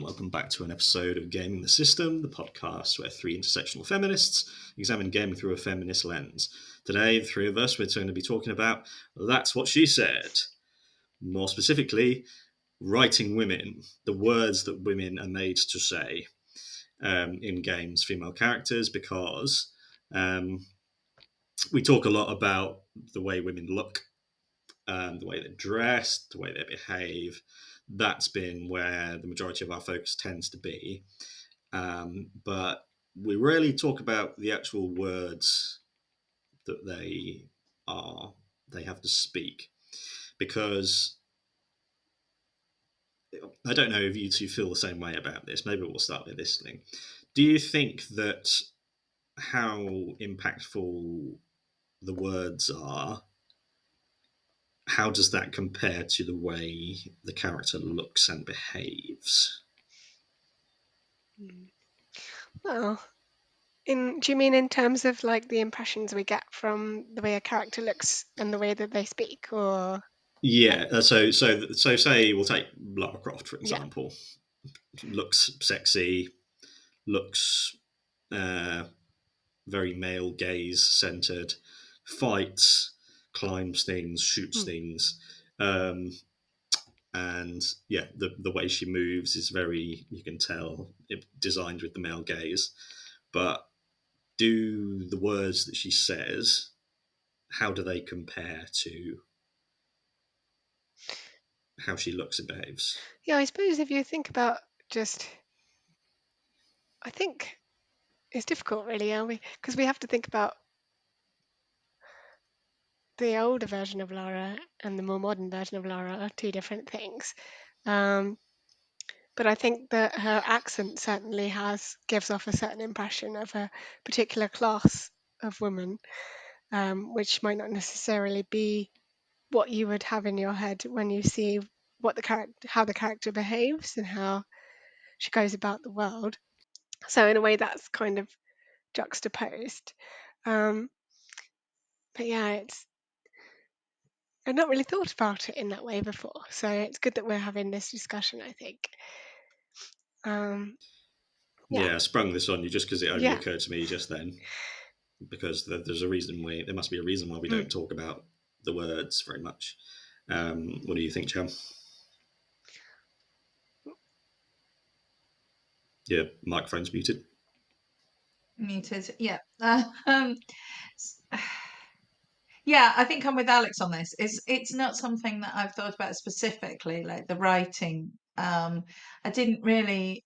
welcome back to an episode of Gaming the System, the podcast where three intersectional feminists examine gaming through a feminist lens. Today, the three of us, we're going to be talking about That's What She Said. More specifically, writing women, the words that women are made to say in games, female characters, because we talk a lot about the way women look, the way they're dressed, the way they behave. That's been where the majority of our focus tends to be. But we rarely talk about the actual words that they have to speak. Because I don't know if you two feel the same way about this. Maybe we'll start with this thing. Do you think that how impactful the words are, how does that compare to the way the character looks and behaves? Well, do you mean in terms of like the impressions we get from the way a character looks and the way that they speak, or? Yeah. So say we'll take Lara Croft for example. Yeah. Looks sexy, looks very male gaze centered, fights, climbs things, shoots things. And yeah, the way she moves is very, you can tell, designed with the male gaze. But do the words that she says, how do they compare to how she looks and behaves? Yeah, I suppose if you think about I think it's difficult really, aren't we? Because we have to think about the older version of Lara and the more modern version of Lara are two different things. But I think that her accent certainly gives off a certain impression of a particular class of woman, which might not necessarily be what you would have in your head when you see how the character behaves and how she goes about the world. So in a way, that's kind of juxtaposed. But yeah, I've not really thought about it in that way before. So it's good that we're having this discussion, I think. Yeah, I sprung this on you just because it only occurred to me just then. Because there's a reason there must be a reason why we don't talk about the words very much. What do you think, Cham? Yeah, microphone's muted. Muted, yeah. Yeah, I think I'm with Alex on this. It's not something that I've thought about specifically, like the writing. I haven't really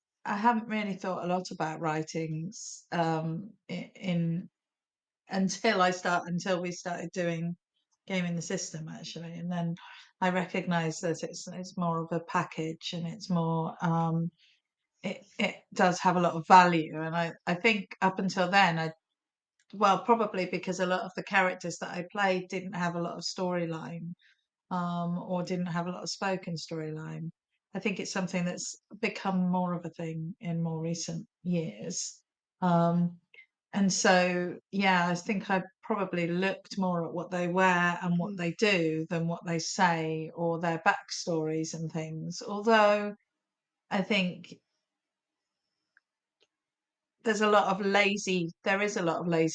thought a lot about writings until we started doing Gaming the System, actually, and then I recognised that it's more of a package and it's more it does have a lot of value, and I think up until then probably because a lot of the characters that I played didn't have a lot of storyline, or didn't have a lot of spoken storyline. I think it's something that's become more of a thing in more recent years. And so, yeah, I think I probably looked more at what they wear and what they do than what they say or their backstories and things. Although I think there is a lot of lazy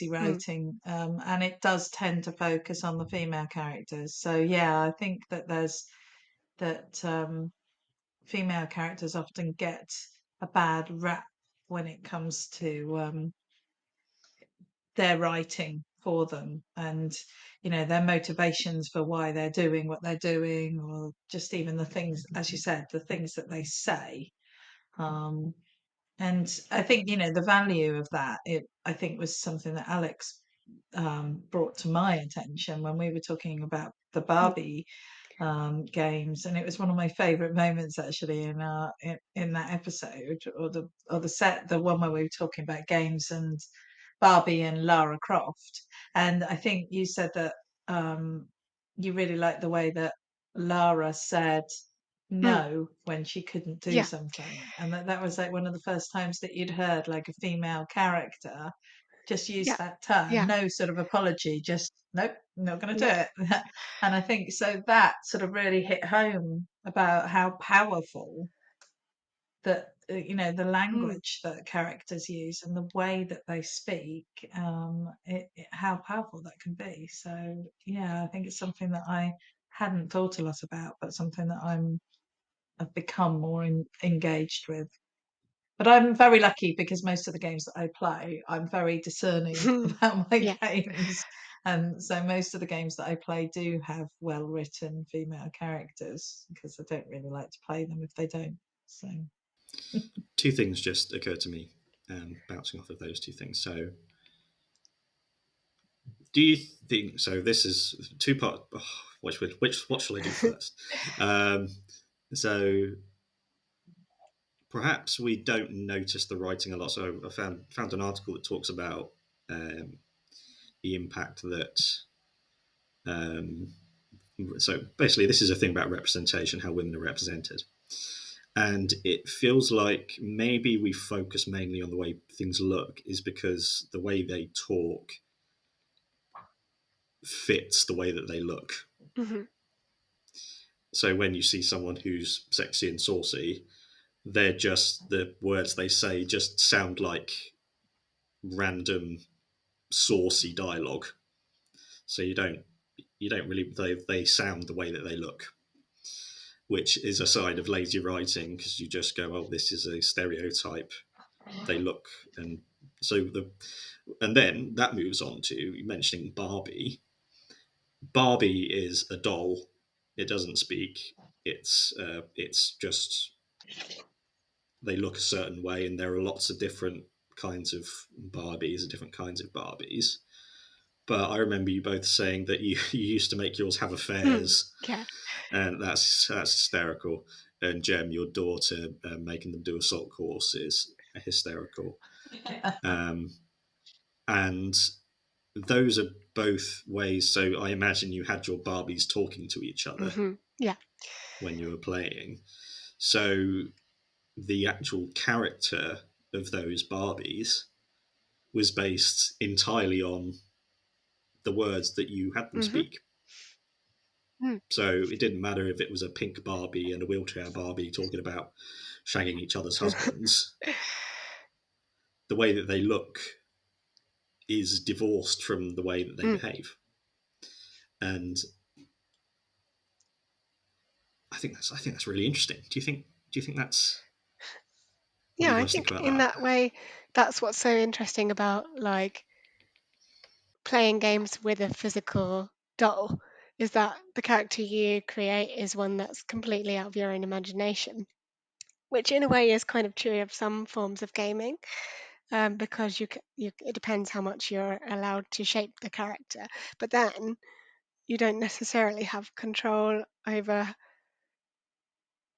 writing, and it does tend to focus on the female characters. So yeah, I think that female characters often get a bad rap when it comes to their writing for them, and their motivations for why they're doing what they're doing, or just even the things, as you said, the things that they say. And I think, the value of that, I think, was something that Alex brought to my attention when we were talking about the Barbie games, and it was one of my favourite moments actually in that episode, or the one where we were talking about games and Barbie and Lara Croft. And I think you said that you really liked the way that Lara said no when she couldn't do something, and that was like one of the first times that you'd heard like a female character just use that term. No sort of apology, just nope, not going to do it. And I think so that sort of really hit home about how powerful that the language that characters use and the way that they speak, how powerful that can be. So yeah, I think it's something that I hadn't thought a lot about, but something that I've become more engaged with. But I'm very lucky because most of the games that I play, I'm very discerning about my Yeah. games. And so most of the games that I play do have well-written female characters, because I don't really like to play them if they don't. So Two things just occurred to me, bouncing off of those two things. So, do you think? So this is two part. Oh, what shall I do first? So perhaps we don't notice the writing a lot. So I found an article that talks about the impact that. So basically, this is a thing about representation, how women are represented. And it feels like maybe we focus mainly on the way things look is because the way they talk fits the way that they look. Mm-hmm. So when you see someone who's sexy and saucy, they're just, the words they say just sound like random saucy dialogue. So you don't really, they sound the way that they look, which is a sign of lazy writing, because you just go, oh, this is a stereotype. They look, and and then that moves on to mentioning Barbie. Barbie is a doll. It doesn't speak. It's just, they look a certain way, and there are lots of different kinds of Barbies and different kinds of Barbies. But I remember you both saying that you, you used to make yours have affairs, Yeah. and that's hysterical. And Jem, your daughter, making them do assault course is hysterical. And those are both ways. So I imagine you had your Barbies talking to each other Yeah. when you were playing. So the actual character of those Barbies was based entirely on the words that you had them speak. Mm. So it didn't matter if it was a pink Barbie and a wheelchair Barbie talking about shagging each other's husbands. The way that they look is divorced from the way that they behave. And I think that's really interesting. Do you think that's, what do Yeah, you I guys think think about in that? that way, that's what's so interesting about like playing games with a physical doll, is that the character you create is one that's completely out of your own imagination, which in a way is kind of true of some forms of gaming, because it depends how much you're allowed to shape the character, but then you don't necessarily have control over,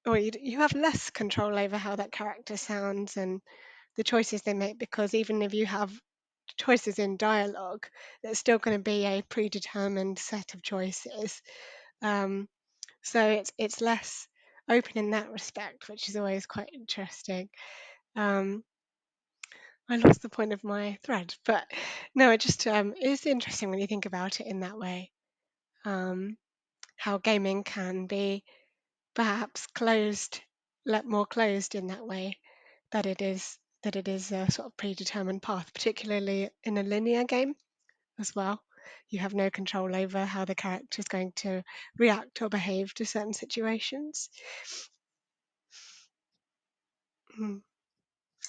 or you have less control over how that character sounds and the choices they make, because even if you have choices in dialogue, there's still going to be a predetermined set of choices. So it's less open in that respect, which is always quite interesting. I lost the point of my thread, but no, it just is interesting when you think about it in that way. How gaming can be perhaps more closed in that way, that it is a sort of predetermined path, particularly in a linear game as well. You have no control over how the character is going to react or behave to certain situations. Mm.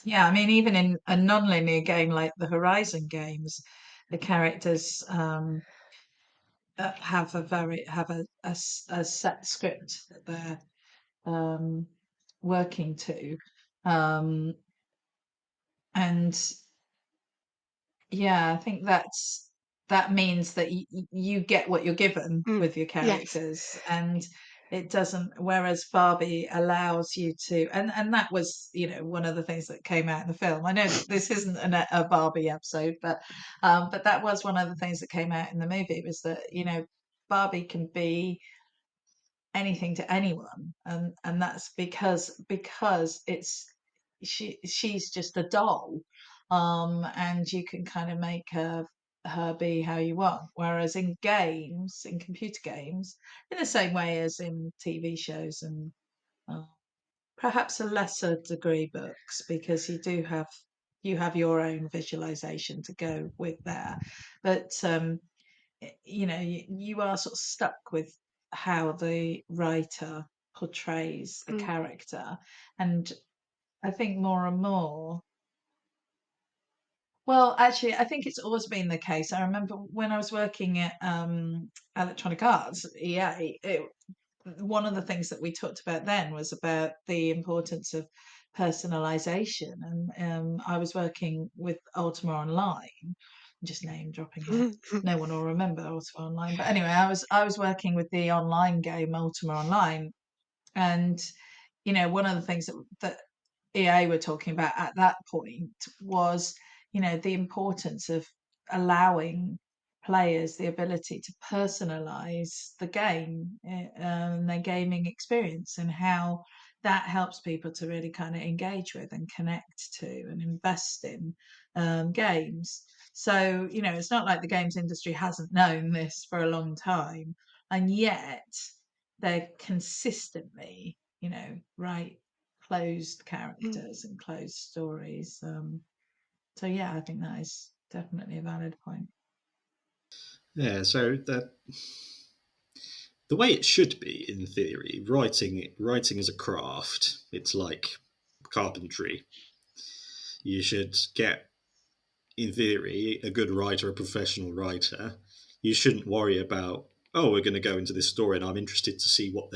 Yeah, I mean, even in a non-linear game like the Horizon games, the characters have a set script that they're working to, and yeah, I think that means that you get what you're given with your Yes. characters, and it doesn't. Whereas Barbie allows you to, and that was, one of the things that came out in the film. I know that this isn't a Barbie episode, but that was one of the things that came out in the movie, was that Barbie can be anything to anyone, and that's because she's just a doll, and you can kind of make her be how you want. Whereas in games, in computer games, in the same way as in TV shows and perhaps a lesser degree books, because you have your own visualization to go with there, but you know, you are sort of stuck with how the writer portrays the Mm. character. And I think more and more, well, actually, I think it's always been the case. I remember when I was working at Electronic Arts, EA, one of the things that we talked about then was about the importance of personalization. And I was working with Ultima Online, just name dropping here. No one will remember Ultima Online, but anyway, I was working with the online game Ultima Online, and you know, one of the things that EA were talking about at that point was, you know, the importance of allowing players the ability to personalize the game and their gaming experience, and how that helps people to really kind of engage with and connect to and invest in games. So, you know, it's not like the games industry hasn't known this for a long time, and yet they're consistently, you know, right, closed Mm. characters and closed stories. So yeah, I think that is definitely a valid point. Yeah, so the way it should be in theory, writing is a craft. It's like carpentry. You should get, in theory, a good writer, a professional writer. You shouldn't worry about, oh, we're going to go into this story and I'm interested to see what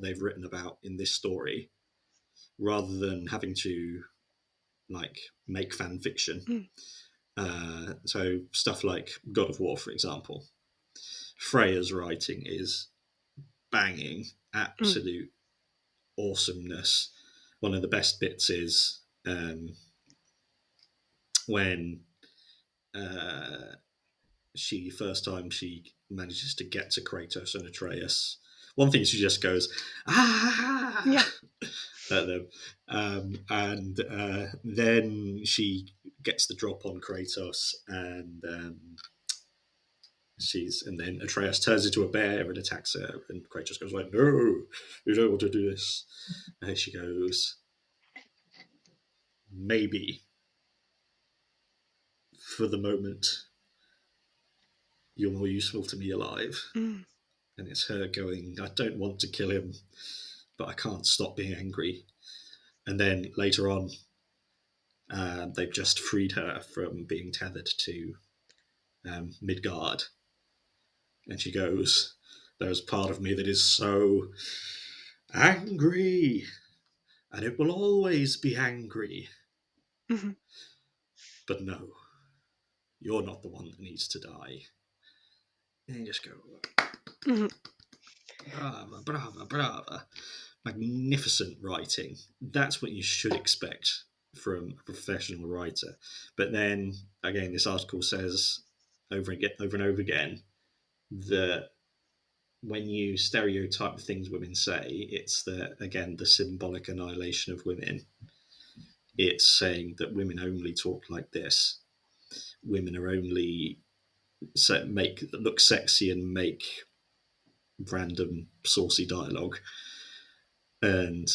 they've written about in this story, rather than having to like make fan fiction. Mm. So stuff like God of War, for example, Freya's writing is banging, Mm. absolute awesomeness. One of the best bits is when uh, first time she manages to get to Kratos and Atreus. One thing, she just goes Yeah. at them, and then she gets the drop on Kratos, and and then Atreus turns into a bear and attacks her, and Kratos goes like, "No, you don't want to do this." And she goes, "Maybe for the moment, you're more useful to me alive." Mm. And it's her going, "I don't want to kill him, but I can't stop being angry." And then later on, they've just freed her from being tethered to Midgard. And she goes, "There's part of me that is so angry, and it will always be angry. Mhm. But no, you're not the one that needs to die." And you just go, Mhm. brava, brava, brava. Magnificent writing. That's what you should expect from a professional writer. But then again, this article says over and over again that when you stereotype the things women say, it's the symbolic annihilation of women. It's saying that women only talk like this. Women are only make look sexy and make random saucy dialogue, and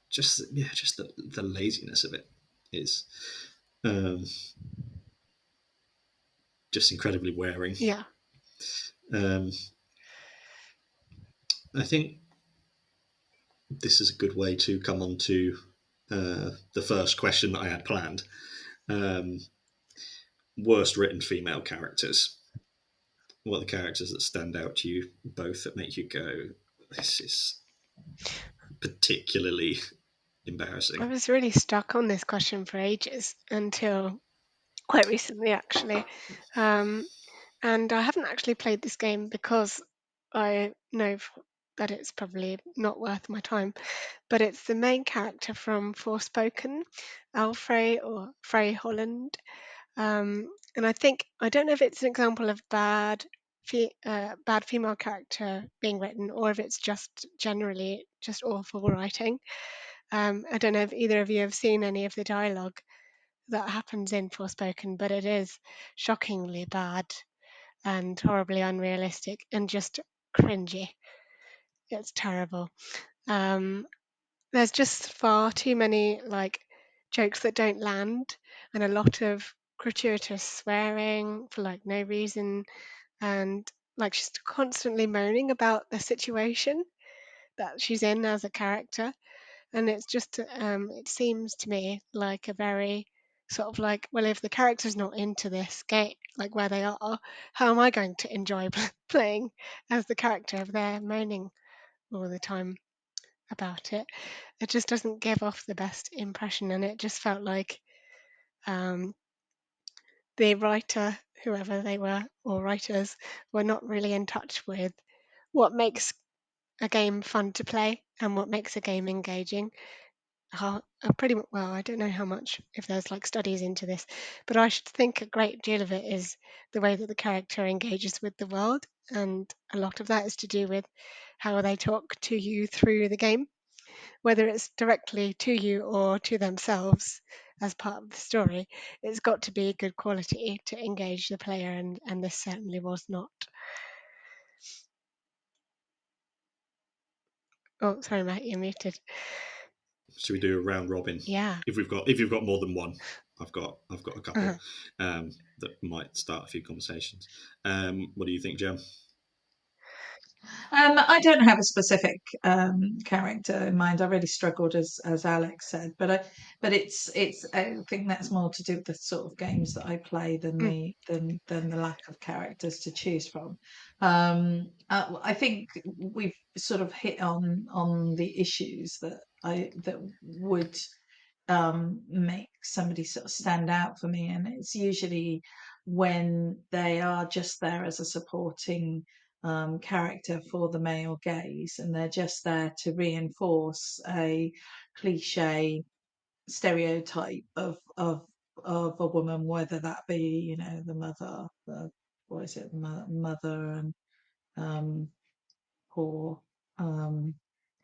just the laziness of it is um, just incredibly wearing. Yeah. Um, I think this is a good way to come on to the first question that I had planned. Um, Worst written female characters. What are the characters that stand out to you both, that make you go, this is particularly I embarrassing? was really stuck on this question for ages until quite recently, actually. Um, and I haven't actually played this game because I know that it's probably not worth my time. But it's the main character from Forspoken, Alfrey or Frey Holland. And I don't know if it's an example of bad female character being written, or if it's just generally just awful writing. I don't know if either of you have seen any of the dialogue that happens in Forspoken, but it is shockingly bad and horribly unrealistic and just cringy. It's terrible. Um, there's just far too many like jokes that don't land, and a lot of gratuitous swearing for like no reason, and like she's constantly moaning about the situation that she's in as a character. And it's just it seems to me like a very sort of like, well, if the character's not into this game, like where they are, how am I going to enjoy playing as the character if they're moaning all the time about it? It just doesn't give off the best impression, and it just felt like um, the writer, whoever they were, or writers, were not really in touch with what makes a game fun to play and what makes a game engaging. Pretty well, I don't know how much, if there's like studies into this, but I should think a great deal of it is the way that the character engages with the world, and a lot of that is to do with how they talk to you through the game, whether it's directly to you or to themselves as part of the story. It's got to be good quality to engage the player, and this certainly was not. Oh, sorry, Matt, you're muted. Should we do a round robin? Yeah. If you've got more than one, I've got a couple Uh-huh. that might start a few conversations. What do you think, Jem? I don't have a specific character in mind. I really struggled, as Alex said, but it's I think that's more to do with the sort of games that I play than Mm. the lack of characters to choose from. I think we've sort of hit on the issues that would make somebody sort of stand out for me, and it's usually when they are just there as a supporting character for the male gaze, and they're just there to reinforce a cliche stereotype of a woman, whether that be, you know, the mother, the what is it, mother, and poor,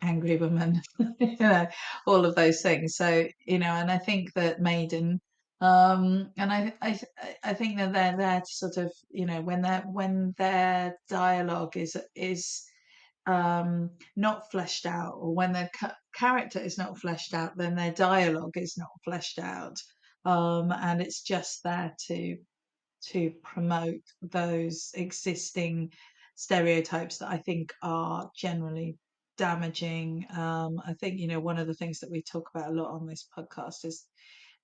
angry woman, you know, all of those things. So, you know, and I think that Maiden, and I think that they're there to sort of, you know, when their dialogue is not fleshed out, or when their character is not fleshed out, then their dialogue is not fleshed out, and it's just there to promote those existing stereotypes that I think are generally damaging. I think, you know, one of the things that we talk about a lot on this podcast is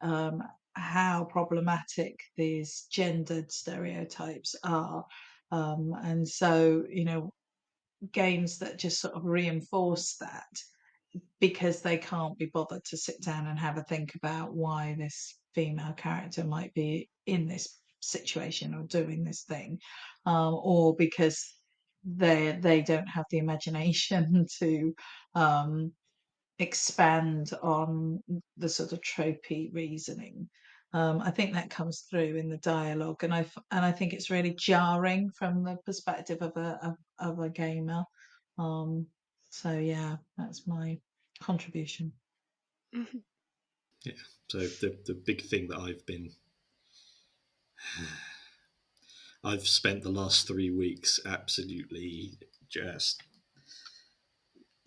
um, how problematic these gendered stereotypes are. And so, you know, games that just sort of reinforce that because they can't be bothered to sit down and have a think about why this female character might be in this situation or doing this thing, or because they don't have the imagination to um, expand on the sort of tropey reasoning. I think that comes through in the dialogue, and I think it's really jarring from the perspective of a gamer. Um, so yeah, that's my contribution. Mhm. Yeah. So the big thing that I've spent the last 3 weeks absolutely just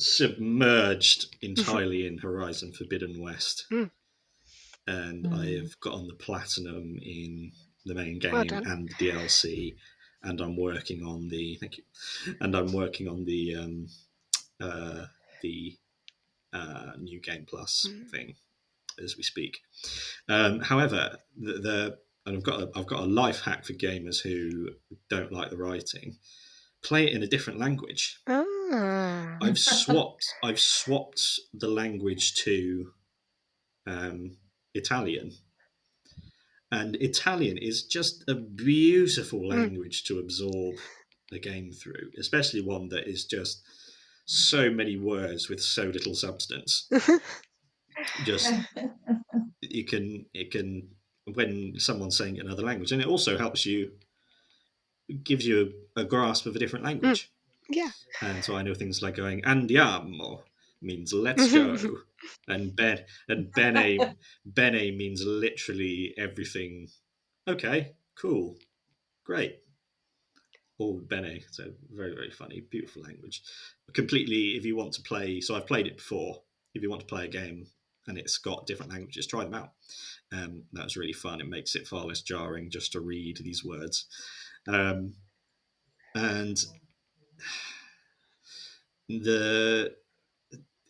submerged entirely in Horizon Forbidden West, Mm. and I have got on the platinum in the main Well game done. and the DLC, and I'm working on the and I'm working on the new game plus thing as we speak. However, and I've got a life hack for gamers who don't like the writing. Play it in a different language. Ah. I've swapped the language to Italian, and Italian is just a beautiful Mm. language to absorb the game through, especially one that is just so many words with so little substance. Just it can when someone's saying another language, and it also helps you, gives you a grasp of a different Mm. language. Yeah. And so I know things like going andiamo means let's go, and bene means literally everything. Okay, cool, great. All bene, so very very funny, beautiful language. Completely, if you want to play, so I've played it before, if you want to play a game and it's got different languages, try them out. That was really fun. It makes it far less jarring just to read these words. And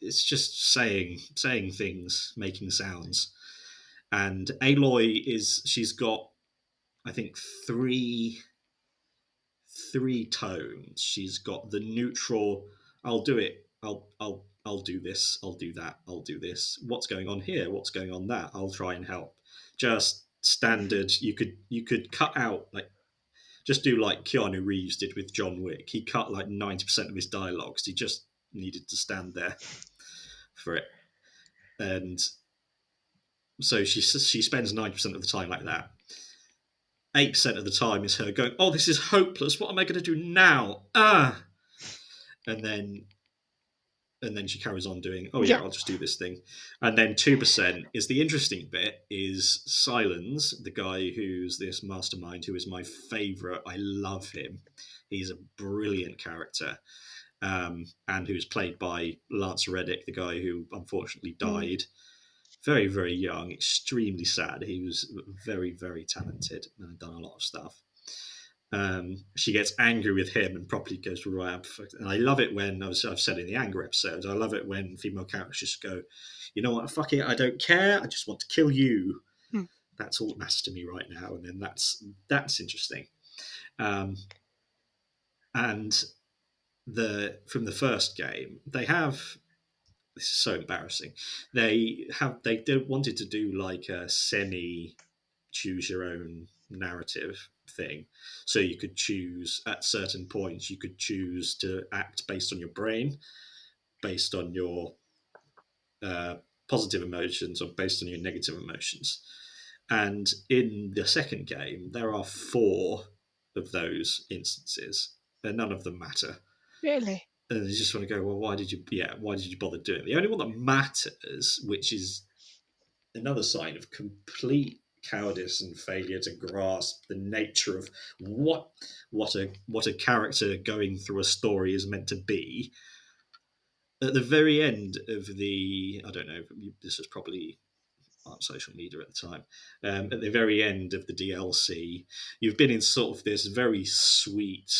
it's just saying things, making sounds. And Aloy she's got, I think, three tones. She's got the neutral, I'll do it, I'll do this, I'll do that, I'll do this. What's going on here? What's going on that? I'll try and help. Just standard. You could cut out, like, just do like Keanu Reeves did with John Wick. He cut like 90% of his dialogues. He just needed to stand there for it. And so she spends 90% of the time like that. 8% of the time is her going, oh, this is hopeless. What am I going to do now? And then she carries on doing, oh yeah, I'll just do this thing. And then 2% is the interesting bit, is Silence, the guy who's this mastermind, who is my favourite. I love him. He's a brilliant character. And who's played by Lance Reddick, the guy who unfortunately died very, very young, extremely sad. He was very, very talented and had done a lot of stuff. She gets angry with him and properly goes right up. And I love it when, I've said in the anger episodes, I love it when female characters just go, you know what, fuck it, I don't care, I just want to kill you. That's all that matters to me right now. And then that's interesting. And from the first game, they have, this is so embarrassing, they wanted to do like a semi choose your own narrative thing. So you could choose at certain points, you could choose to act based on your brain, based on your positive emotions, or based on your negative emotions. And in the second game, there are 4 of those instances, and none of them matter. Really? And you just want to go, well, why did you bother doing it? The only one that matters, which is another sign of complete cowardice and failure to grasp the nature of what a character going through a story is meant to be. At the very end of the, I don't know, this was probably on social media at the time, at the very end of the DLC, you've been in sort of this very sweet,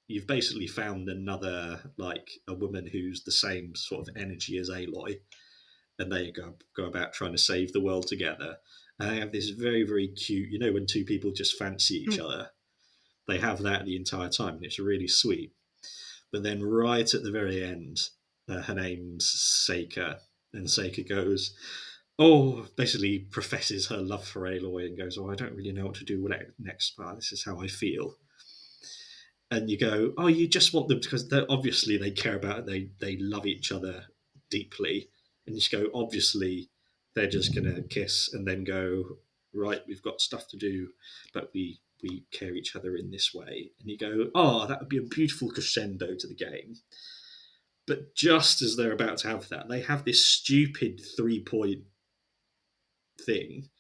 you've basically found another, like a woman who's the same sort of energy as Aloy, and they go about trying to save the world together. And they have this very, very cute, you know, when 2 people just fancy each other, they have that the entire time, and it's really sweet. But then right at the very end, her name's Seika, and Seika goes, basically professes her love for Aloy and goes, I don't really know what to do next, but this is how I feel. And you go, you just want them, because obviously they care about it, they love each other deeply. And you just go, obviously they're just going to kiss and then go, right, we've got stuff to do, but we care each other in this way. And you go, that would be a beautiful crescendo to the game. But just as they're about to have that, they have this stupid 3-point thing.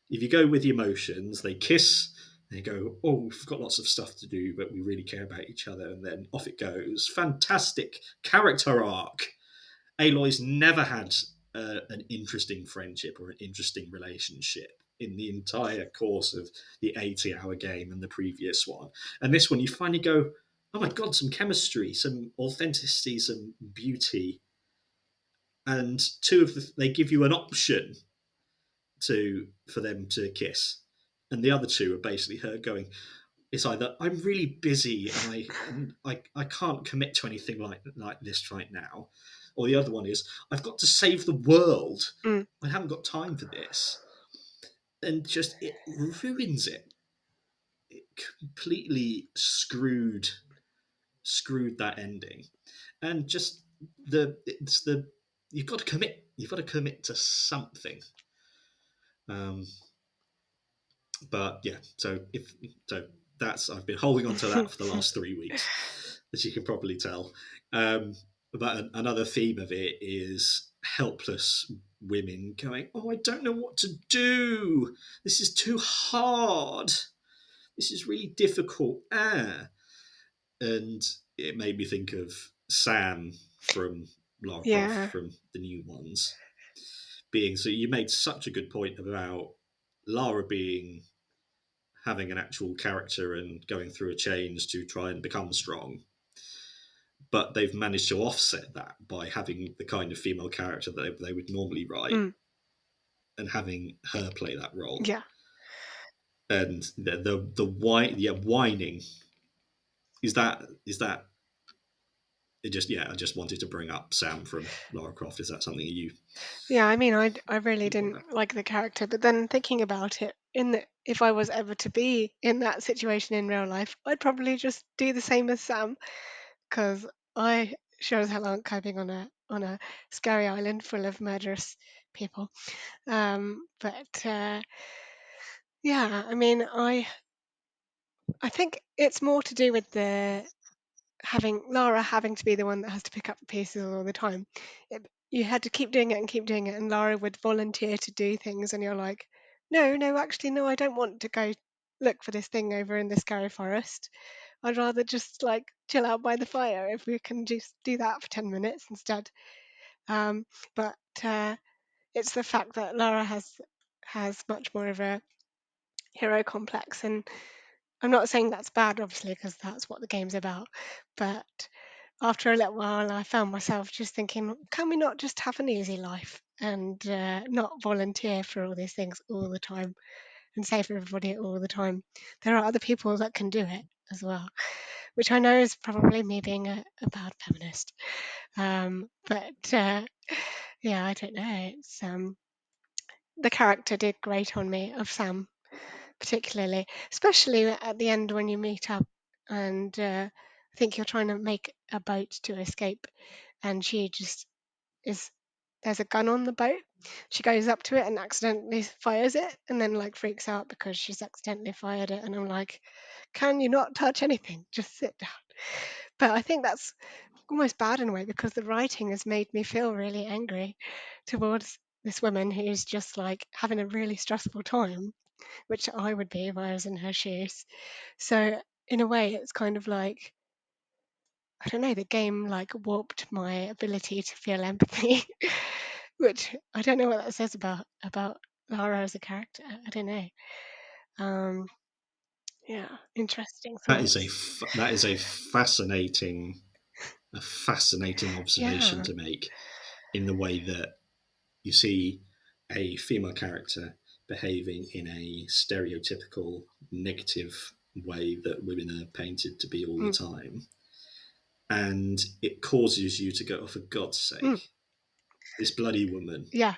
If you go with the emotions, they kiss, they go, we've got lots of stuff to do, but we really care about each other, and then off it goes. Fantastic character arc. Aloy's never had an interesting friendship or an interesting relationship in the entire course of the 80-hour game and the previous one. And this one, you finally go, oh my God, some chemistry, some authenticity, some beauty. And they give you an option for them to kiss. And the other 2 are basically her going, it's either I'm really busy and I can't commit to anything like this right now, or the other one is I've got to save the world. I haven't got time for this. And just, it ruins it. It completely screwed that ending. And just you've got to commit. You've got to commit to something. But yeah, so I've been holding on to that for the last 3 weeks, as you can probably tell. But another theme of it is helpless women going, I don't know what to do. This is too hard. This is really difficult. And it made me think of Sam from Lara Croft Yeah. from the new ones. Being so, you made such a good point about Lara having an actual character and going through a change to try and become strong. But they've managed to offset that by having the kind of female character that they would normally write and having her play that role. Yeah. And the whining is that it just I just wanted to bring up Sam from Lara Croft. Is that something you? Yeah, I mean, I really didn't like the character, but then thinking about it, if I was ever to be in that situation in real life, I'd probably just do the same as Sam, because I sure as hell aren't coping on a scary island full of murderous people. But yeah, I mean, I think it's more to do with the having Lara having to be the one that has to pick up the pieces all the time. You had to keep doing it and keep doing it, and Lara would volunteer to do things, and you're like, no, no, actually, no, I don't want to go look for this thing over in the scary forest. I'd rather just like chill out by the fire if we can just do that for 10 minutes instead. Um, but it's the fact that Lara has much more of a hero complex, and I'm not saying that's bad, obviously, because that's what the game's about. But after a little while, I found myself just thinking, can we not just have an easy life and not volunteer for all these things all the time and save everybody all the time? There are other people that can do it as well, which I know is probably me being a bad feminist. But yeah, I don't know. The character did great on me of Sam, particularly, especially at the end when you meet up and I think you're trying to make a boat to escape, and she just is. There's a gun on the boat. She goes up to it and accidentally fires it, and then like freaks out because she's accidentally fired it. And I'm like, can you not touch anything? Just sit down. But I think that's almost bad in a way because the writing has made me feel really angry towards this woman who's just like having a really stressful time, which I would be if I was in her shoes. So in a way, it's kind of like, I don't know, the game like warped my ability to feel empathy, which I don't know what that says about Lara as a character. I don't know. Um, yeah, interesting thoughts. That is a fascinating observation Yeah. to make, in the way that you see a female character behaving in a stereotypical negative way that women are painted to be all the Mm, time, and it causes you to go, oh, for God's mm, sake, this bloody woman, yeah.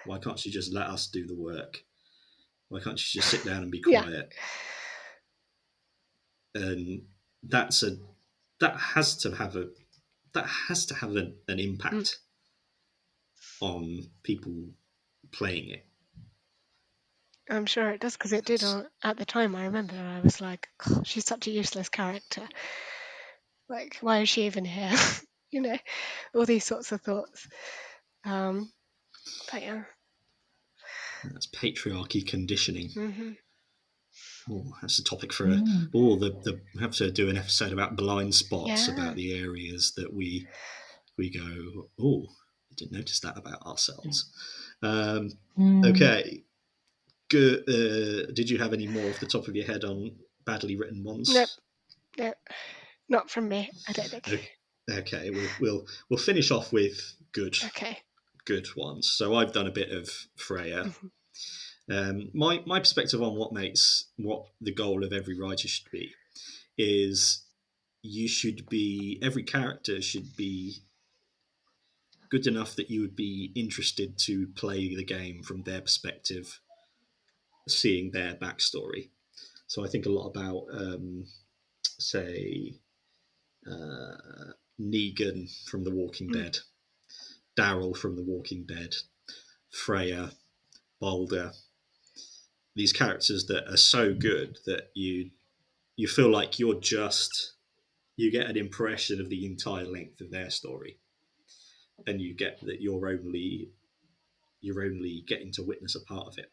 why can't she just let us do the work? Why can't she just sit down and be Yeah. quiet? And that's a that has to have a an Mm, impact on people playing it. I'm sure it does because it did at the time. I remember I was like, "Oh, she's such a useless character. Like, why is she even here? You know, all these sorts of thoughts. Um, but yeah. That's patriarchy conditioning. Hmm. Oh, that's a topic for Mm. we have to do an episode about blind spots, Yeah. about the areas that we go, oh, I didn't notice that about ourselves. Mm. Okay, good. Did you have any more off the top of your head on badly written Nope. ones? Nope. Not from me, I don't think. Okay, we'll finish off with Okay. good ones. So I've done a bit of Freya. Mhm. My perspective on what the goal of every writer should be is every character should be good enough that you would be interested to play the game from their perspective, seeing their backstory. So I think a lot about, say, Negan from The Walking Mm. Dead, Daryl from The Walking Dead, Freya, Balder. These characters that are so good that you feel like you get an impression of the entire length of their story, and you get that you're only getting to witness a part of it,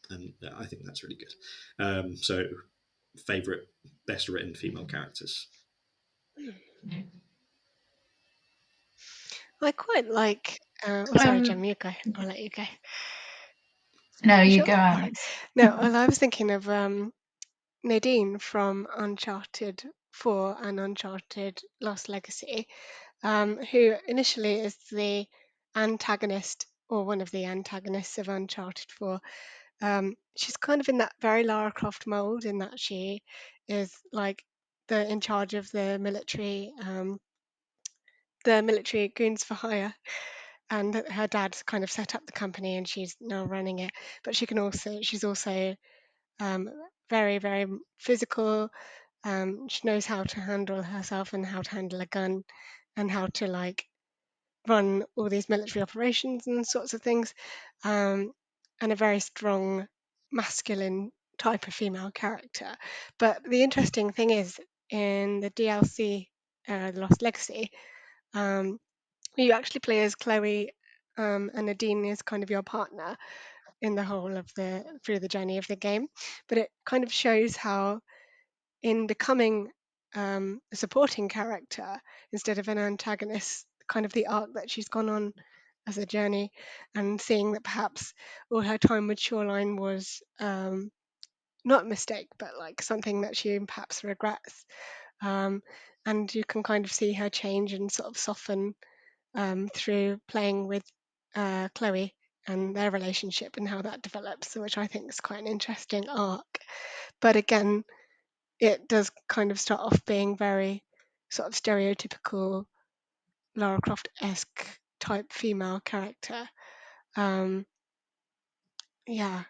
and I think that's really good. So, favorite, best written female characters. I quite like. Oh, sorry, Um, Jem, you go. I'll let you go. no, You you sure? go, All right. Alex. No, well, I was thinking of Nadine from Uncharted 4 and Uncharted Lost Legacy, who initially is the antagonist or one of the antagonists of Uncharted 4. She's kind of in that very Lara Croft mold in that she is like the in charge of the military goons for hire, and her dad's kind of set up the company and she's now running it. But she's also um, very very physical. She knows how to handle herself and how to handle a gun and how to like run all these military operations and sorts of things, um, and a very strong masculine type of female character. But the interesting thing is in the DLC, The Lost Legacy, um, you actually play as Chloe, and Nadine is kind of your partner in the whole of the through the journey of the game. But it kind of shows how in becoming a supporting character instead of an antagonist, kind of the arc that she's gone on as a journey, and seeing that perhaps all her time with Shoreline was not a mistake, but like something that she perhaps regrets. Um, and you can kind of see her change and sort of soften through playing with Chloe and their relationship and how that develops, which I think is quite an interesting arc. But again, it does kind of start off being very sort of stereotypical Lara Croft-esque type female character. Um, yeah,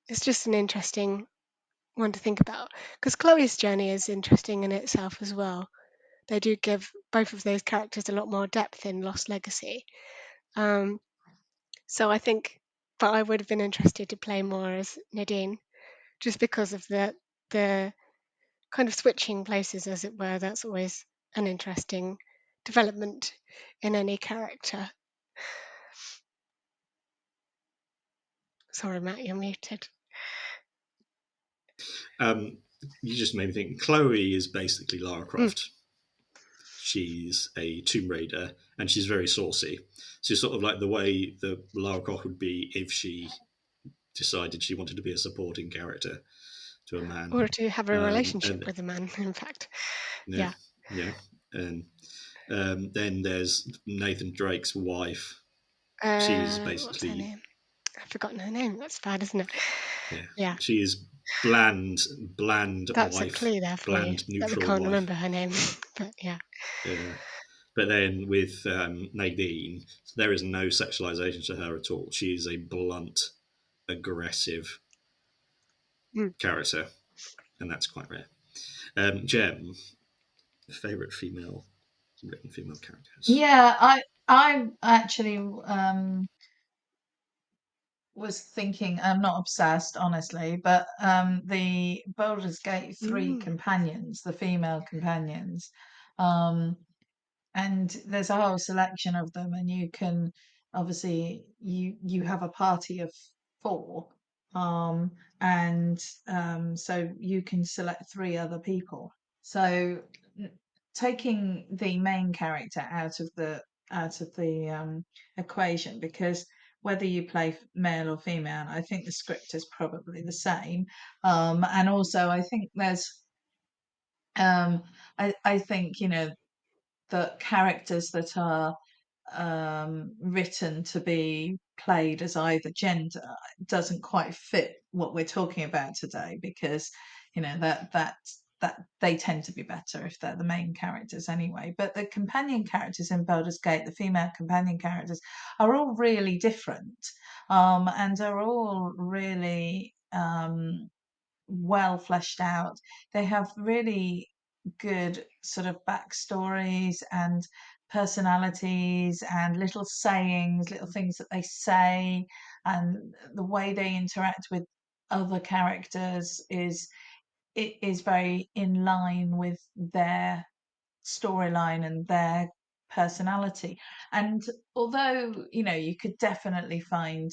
it's just an interesting one to think about because Chloe's journey is interesting in itself as well. They do give both of those characters a lot more depth in Lost Legacy. Um, so I think, but I would have been interested to play more as Nadine just because of the kind of switching places, as it were. That's always an interesting development in any character. Sorry, Matt, you're muted. You just made me think. Chloe is basically Lara Mm. Croft. She's a Tomb Raider, and she's very saucy. So sort of like the way that Lara Croft would be if she decided she wanted to be a supporting character to a man. Or to have a relationship And with a man, in fact. yeah, Yeah. yeah, and then there's Nathan Drake's wife. She's What's her basically name? I've forgotten her name. That's bad, isn't it? yeah, Yeah. she is bland That's a wife, clue there for you bland that we neutral can't wife. remember her name. But yeah. But then with Nadine, there is no sexualization to her at all. She is a blunt, aggressive Mm. character, and that's quite rare. Jem, favorite written female characters. Yeah, I actually was thinking, I'm not obsessed, honestly, but the Baldur's Gate 3 Mm. companions, the female companions, um, and there's a whole selection of them, and you can obviously you have a party of four, um, and so you can select three other people. So taking the main character out of the equation, because whether you play male or female, I think the script is probably the same. And also, I think um, I think, the characters that are written to be played as either gender doesn't quite fit what we're talking about today, because that they tend to be better if they're the main characters anyway. But the companion characters in Baldur's Gate, the female companion characters, are all really different, and are all really well fleshed out. They have really good sort of backstories and personalities and little sayings, little things that they say, and the way they interact with other characters is very in line with their storyline and their personality. And although, you could definitely find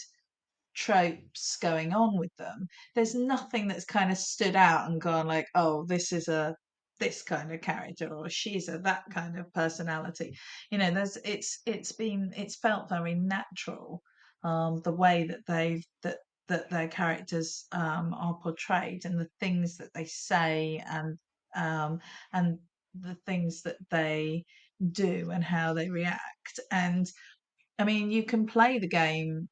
tropes going on with them, there's nothing that's kind of stood out and gone like, oh, this is a this kind of character, or she's a that kind of personality. You know, it's felt very natural, the way that that their characters are portrayed, and the things that they say, and the things that they do and how they react. And I mean, you can play the game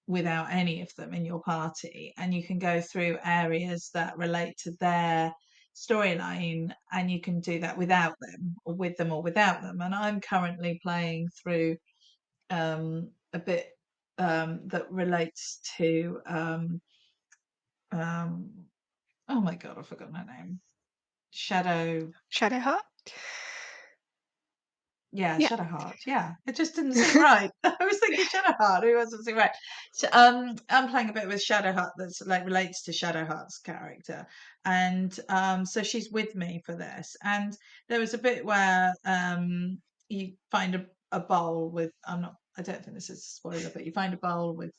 without any of them in your party, and you can go through areas that relate to their storyline, and you can do that without them, or with them, or without them. And I'm currently playing through a bit that relates to um, oh my god, I've forgotten her name. Shadowheart. Yeah, Yeah. Shadowheart. Yeah, it just didn't seem right. I was thinking Shadowheart. It wasn't seem right. So, I'm playing a bit with Shadowheart that's like relates to Shadowheart's character, and so she's with me for this. And there was a bit where you find a bowl with. I don't think this is a spoiler, but you find a bowl with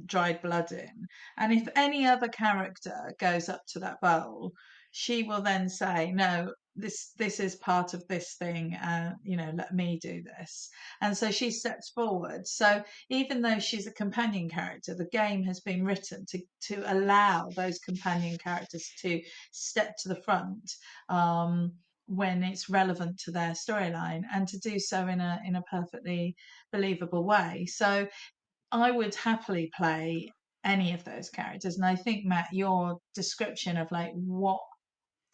dried blood in. And if any other character goes up to that bowl, she will then say, "No, this is part of this thing, let me do this." And so she steps forward. So even though she's a companion character, the game has been written to allow those companion characters to step to the front when it's relevant to their storyline, and to do so in a perfectly believable way. So I would happily play any of those characters. And I think, Matt, your description of like what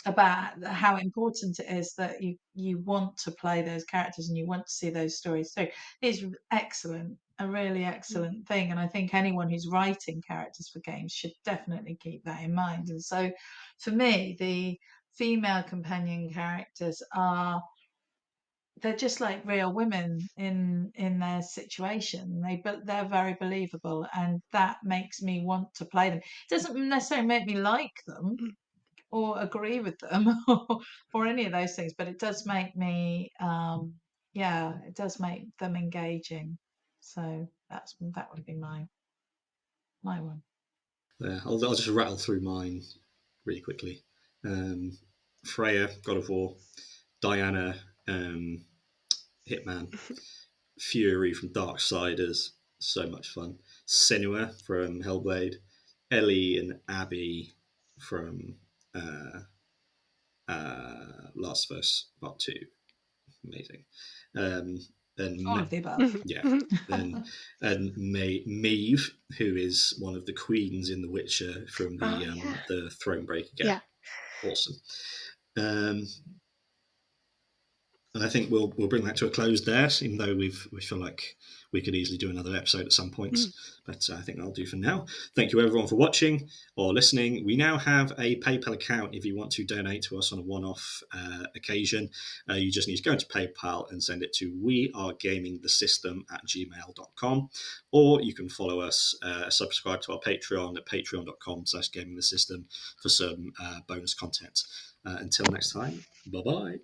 about how important it is that you want to play those characters and you want to see those stories through is excellent, a really excellent thing. And I think anyone who's writing characters for games should definitely keep that in mind. And so for me, the female companion characters they're just like real women in their situation. They're very believable, and that makes me want to play them. It doesn't necessarily make me like them or agree with them or any of those things, but it does make me it does make them engaging. So that would be my one. Yeah, I'll just rattle through mine really quickly. Freya, God of War. Diana, Hitman. Fury from Darksiders, so much fun. Senua from Hellblade. Ellie and Abby from Last of Us Part 2. Amazing. All And of the above. yeah, and Maeve, who is one of the queens in The Witcher from the Thronebreaker game. Yeah. Awesome. And I think we'll bring that to a close there, even though we feel like we could easily do another episode at some points. But I think that'll do for now. Thank you everyone for watching or listening. We now have a PayPal account if you want to donate to us on a one-off occasion. You just need to go into PayPal and send it to wearegamingthesystem@gmail.com, or you can follow us, subscribe to our Patreon at patreon.com/gamingthesystem for some bonus content. Until next time, bye-bye.